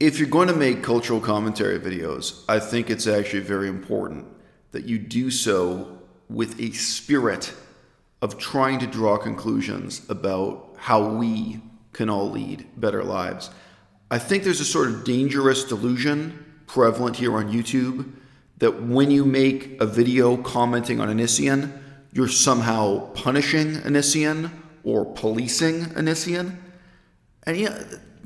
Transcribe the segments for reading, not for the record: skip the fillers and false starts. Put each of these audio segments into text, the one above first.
if you're going to make cultural commentary videos, I think it's actually very important that you do so with a spirit of trying to draw conclusions about how we can all lead better lives. I think there's a sort of dangerous delusion prevalent here on YouTube that when you make a video commenting on Onision, you're somehow punishing Onision or policing Onision. And yeah,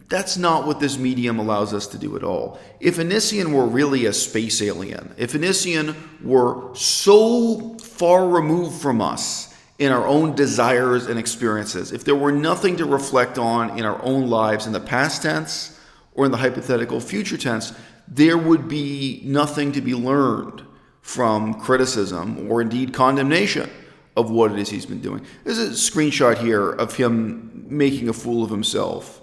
that's not what this medium allows us to do at all. If Onision were really a space alien, if Onision were so far removed from us in our own desires and experiences, if there were nothing to reflect on in our own lives in the past tense or in the hypothetical future tense, there would be nothing to be learned from criticism or indeed condemnation of what it is he's been doing. There's a screenshot here of him making a fool of himself,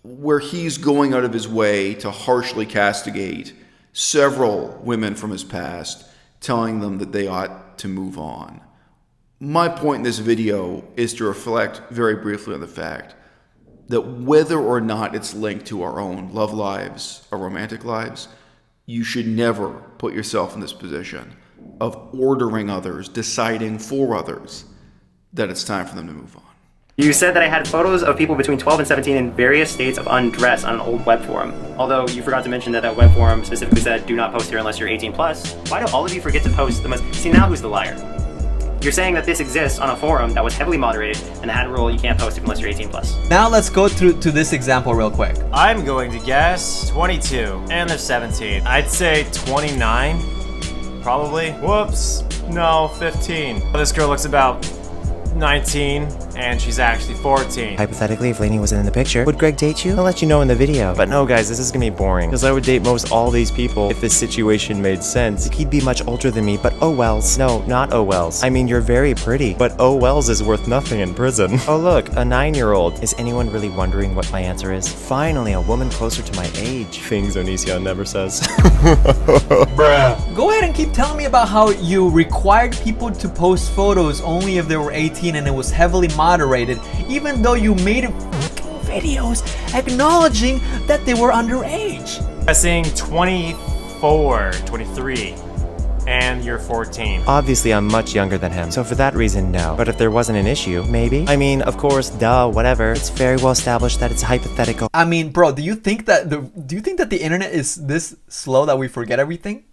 where he's going out of his way to harshly castigate several women from his past, telling them that they ought to move on. My point in this video is to reflect very briefly on the fact that whether or not it's linked to our own love lives or romantic lives, you should never put yourself in this position of ordering others, deciding for others that it's time for them to move on. You said that I had photos of people between 12 and 17 in various states of undress on an old web forum. Although you forgot to mention that that web forum specifically said, do not post here unless you're 18 plus. Why do all of you forget to post the most? See, now who's the liar? You're saying that this exists on a forum that was heavily moderated and had a rule you can't post it unless you're 18 plus. Now let's go through to this example real quick. I'm going to guess 22 and they're 17. I'd say 29, probably. Whoops, no, 15. This girl looks about 19 and she's actually 14. Hypothetically, if Lainey wasn't in the picture, would Greg date you? I'll let you know in the video. But no guys, this is gonna be boring, because I would date most all these people if this situation made sense. He'd be much older than me, but oh wells. No, not oh wells. I mean, you're very pretty, but oh wells is worth nothing in prison. Oh look, a 9-year-old. Is anyone really wondering what my answer is? Finally, a woman closer to my age. Things Onision never says. Bruh. Go ahead and keep telling me about how you required people to post photos only if they were 18 and it was heavily moderated, even though you made videos acknowledging that they were underage. Guessing 24, 23, and you're 14. Obviously, I'm much younger than him, so for that reason, no. But if there wasn't an issue, maybe? I mean, of course, duh, whatever. It's very well established that it's hypothetical. I mean, bro, do you think that the internet is this slow that we forget everything?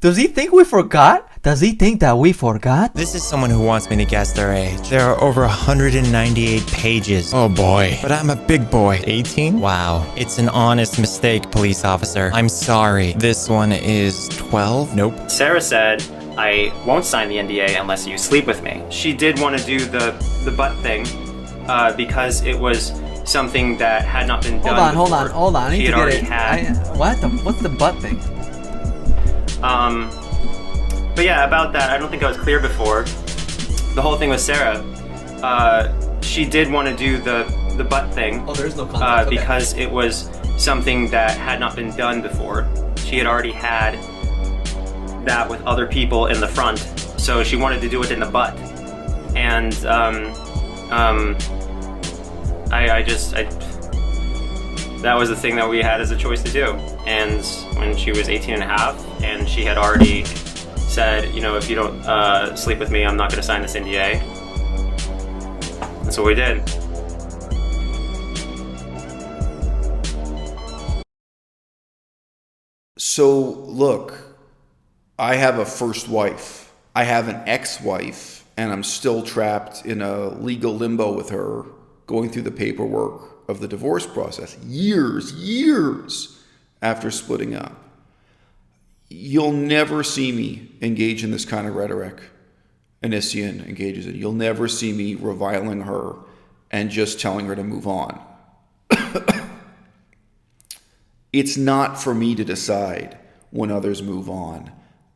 Does he think we forgot? Does he think that we forgot? This is someone who wants me to guess their age. There are over 198 pages. Oh boy. But I'm a big boy. 18? Wow. It's an honest mistake, police officer. I'm sorry. This one is 12? Nope. Sarah said, I won't sign the NDA unless you sleep with me. She did want to do the butt thing because it was something that had not been done before. Hold on. I need to get it. What's the butt thing? But yeah, about that, I don't think I was clear before. The whole thing with Sarah, she did want to do the butt thing. Oh, there's no context. Because it was something that had not been done before. She had already had that with other people in the front, so she wanted to do it in the butt. And that was the thing that we had as a choice to do. And when she was 18 and a half, and she had already said, you know, if you don't sleep with me, I'm not going to sign this NDA. That's what we did. So, look, I have a first wife. I have an ex-wife, and I'm still trapped in a legal limbo with her, going through the paperwork of the divorce process, years after splitting up. You'll never see me engage in this kind of rhetoric Onision engages in. You'll never see me reviling her and just telling her to move on. It's not for me to decide when others move on.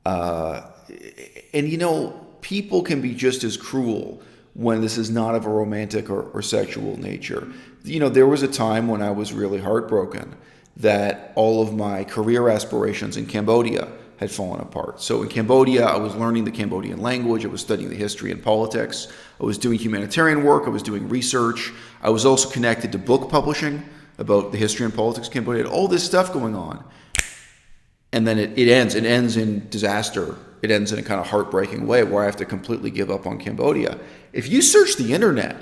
And you know, people can be just as cruel when this is not of a romantic or sexual nature. You know, there was a time when I was really heartbroken that all of my career aspirations in Cambodia had fallen apart. So in Cambodia, I was learning the Cambodian language, I was studying the history and politics, I was doing humanitarian work, I was doing research, I was also connected to book publishing about the history and politics of Cambodia, all this stuff going on. And then it ends. It ends in disaster. It ends in a kind of heartbreaking way where I have to completely give up on Cambodia. If you search the internet,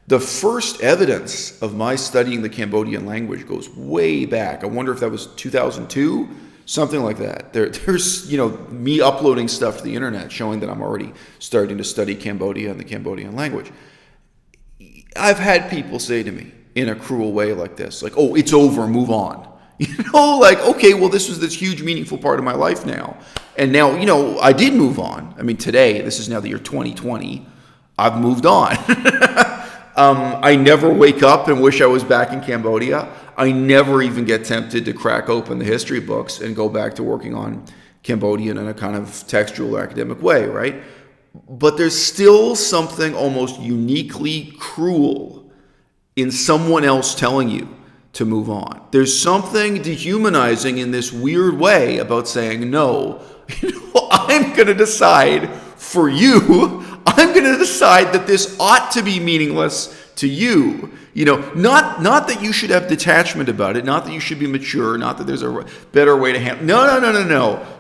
the first evidence of my studying the Cambodian language goes way back. I wonder if that was 2002, something like that. There's me uploading stuff to the internet showing that I'm already starting to study Cambodia and the Cambodian language. I've had people say to me in a cruel way like this, like, "Oh, it's over, move on." Okay, well, this was this huge, meaningful part of my life now. And now, I did move on. I mean, today, this is now the year 2020, I've moved on. I never wake up and wish I was back in Cambodia. I never even get tempted to crack open the history books and go back to working on Cambodian in a kind of textual academic way, right? But there's still something almost uniquely cruel in someone else telling you to move on. There's something dehumanizing in this weird way about saying, no, I'm going to decide for you. I'm going to decide that this ought to be meaningless to you. Not that you should have detachment about it, not that you should be mature, not that there's a better way to handle.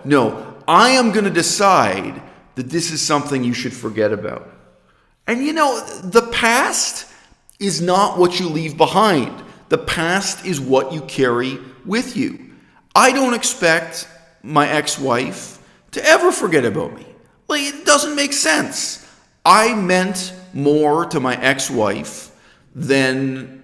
No. I am going to decide that this is something you should forget about. And the past is not what you leave behind. The past is what you carry with you. I don't expect my ex-wife to ever forget about me. It doesn't make sense. I meant more to my ex-wife than,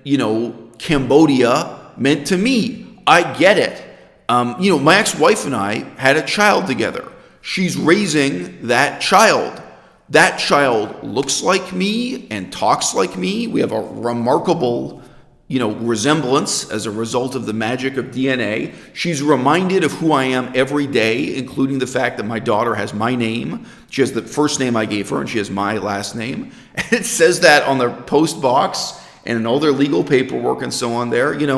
Cambodia meant to me. I get it. My ex-wife and I had a child together. She's raising that child. That child looks like me and talks like me. We have a remarkable, resemblance as a result of the magic of DNA. She's reminded of who I am every day, including the fact that my daughter has my name. She has the first name I gave her, and she has my last name. And it says that on their post box and in all their legal paperwork and so on there. It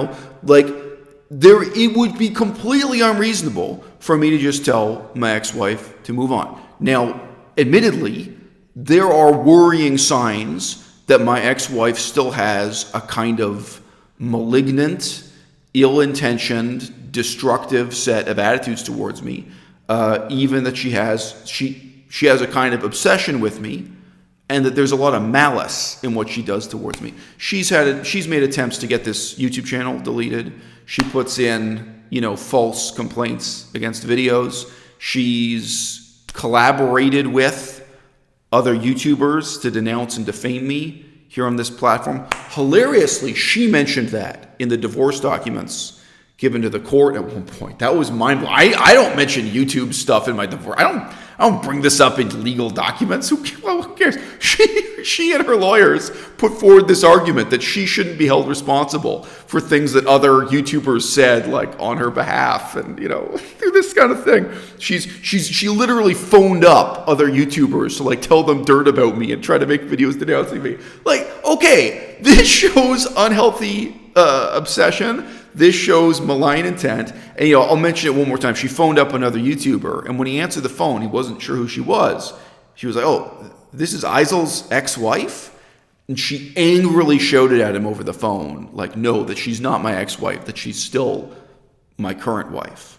would be completely unreasonable for me to just tell my ex-wife to move on. Now, admittedly, there are worrying signs that my ex-wife still has a kind of malignant, ill-intentioned, destructive set of attitudes towards me. Even that she has a kind of obsession with me, and that there's a lot of malice in what she does towards me. She's made attempts to get this YouTube channel deleted. She puts in, false complaints against videos. She's collaborated with other YouTubers to denounce and defame me here on this platform. Hilariously, she mentioned that in the divorce documents given to the court at one point. That was mind-blowing. I don't mention YouTube stuff in my divorce. I don't bring this up in legal documents. Who cares? She and her lawyers put forward this argument that she shouldn't be held responsible for things that other YouTubers said, on her behalf, and this kind of thing. She literally phoned up other YouTubers to tell them dirt about me and try to make videos denouncing me. Okay, this shows unhealthy obsession. This shows malign intent. And, I'll mention it one more time. She phoned up another YouTuber, and when he answered the phone, he wasn't sure who she was. She was like, "Oh, this is Eisel's ex-wife?" And she angrily shouted at him over the phone, no, that she's not my ex-wife, that she's still my current wife,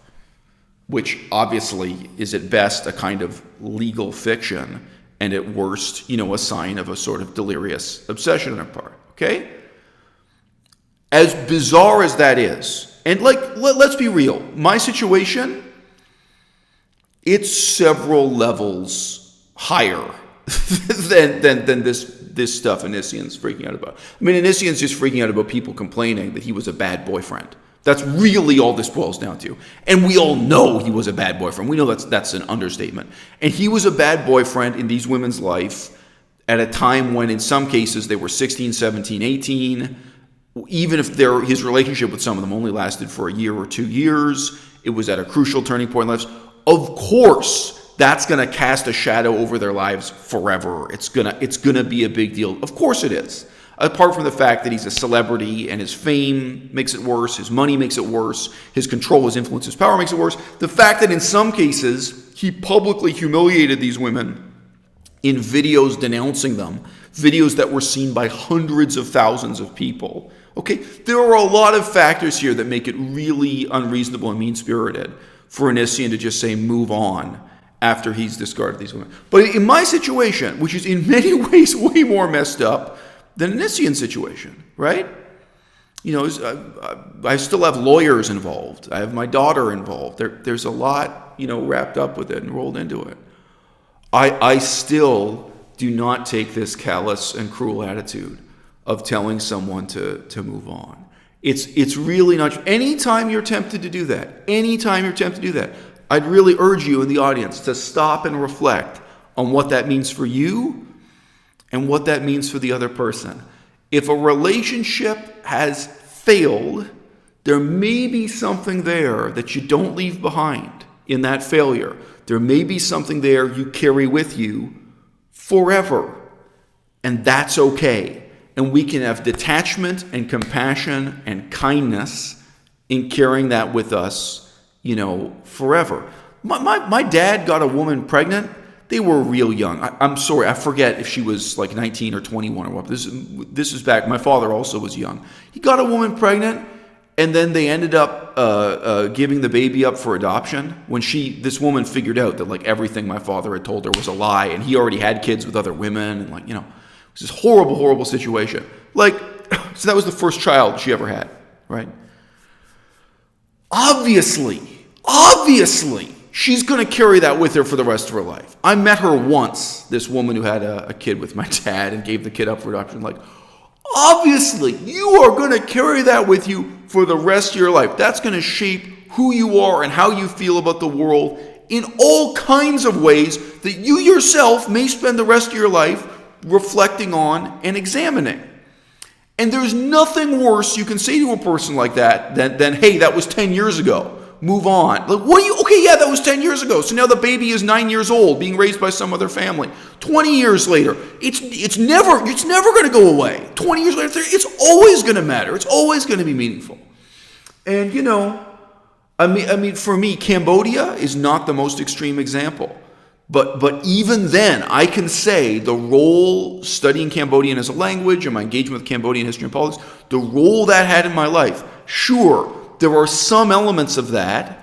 which obviously is at best a kind of legal fiction, and at worst, a sign of a sort of delirious obsession on her part, okay? As bizarre as that is, and let's be real, my situation, it's several levels higher than this stuff Onision's freaking out about. I mean, Onision's just freaking out about people complaining that he was a bad boyfriend. That's really all this boils down to. And we all know he was a bad boyfriend. We know that's an understatement. And he was a bad boyfriend in these women's life at a time when in some cases they were 16, 17, 18. Even if his relationship with some of them only lasted for a year or 2 years, it was at a crucial turning point in lives. Of course, that's going to cast a shadow over their lives forever. It's gonna be a big deal. Of course it is. Apart from the fact that he's a celebrity and his fame makes it worse, his money makes it worse, his control, his influence, his power makes it worse. The fact that in some cases he publicly humiliated these women in videos denouncing them, videos that were seen by hundreds of thousands of people Okay, there are a lot of factors here that make it really unreasonable and mean-spirited for Onision to just say move on after he's discarded these women. But in my situation, which is in many ways way more messed up than Onision's situation, right? You know, I still have lawyers involved. I have my daughter involved. There's a lot, you know, wrapped up with it and rolled into it. I still do not take this callous and cruel attitude of telling someone to move on. It's really not. Anytime you're tempted to do that, I'd really urge you in the audience to stop and reflect on what that means for you and what that means for the other person. If a relationship has failed, there may be something there that you don't leave behind in that failure. There may be something there you carry with you forever, and that's okay. And we can have detachment and compassion and kindness in carrying that with us, you know, forever. My dad got a woman pregnant. They were real young. I'm sorry, I forget if she was like 19 or 21 or what. This is back. My father also was young. He got a woman pregnant, and then they ended up giving the baby up for adoption when this woman figured out that like everything my father had told her was a lie, and he already had kids with other women, and like, you know, it was this horrible, horrible situation. Like, so that was the first child she ever had, right? Obviously, she's going to carry that with her for the rest of her life. I met her once, this woman who had a kid with my dad and gave the kid up for adoption. Like, obviously, you are going to carry that with you for the rest of your life. That's going to shape who you are and how you feel about the world in all kinds of ways that you yourself may spend the rest of your life reflecting on and examining. And there's nothing worse you can say to a person like that than hey, that was 10 years ago. Move on. Like, what are you? Okay, yeah, that was 10 years ago. So now the baby is 9 years old, being raised by some other family. 20 years later, it's never going to go away. 20 years later, it's always going to matter. It's always going to be meaningful. And you know, I mean, for me, Cambodia is not the most extreme example. But even then, I can say the role studying Cambodian as a language and my engagement with Cambodian history and politics, the role that had in my life, sure, there are some elements of that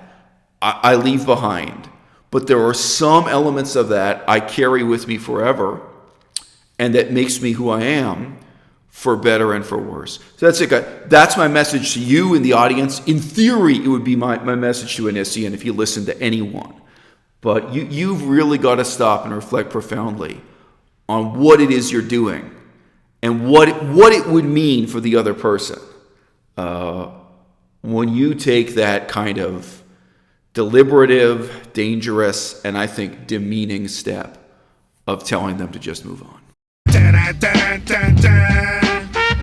I leave behind, but there are some elements of that I carry with me forever, and that makes me who I am, for better and for worse. So that's it, guys. That's my message to you in the audience. In theory, it would be my message to Onision if you listen to anyone. But you've really got to stop and reflect profoundly on what it is you're doing and what it would mean for the other person when you take that kind of deliberative, dangerous, and I think demeaning step of telling them to just move on.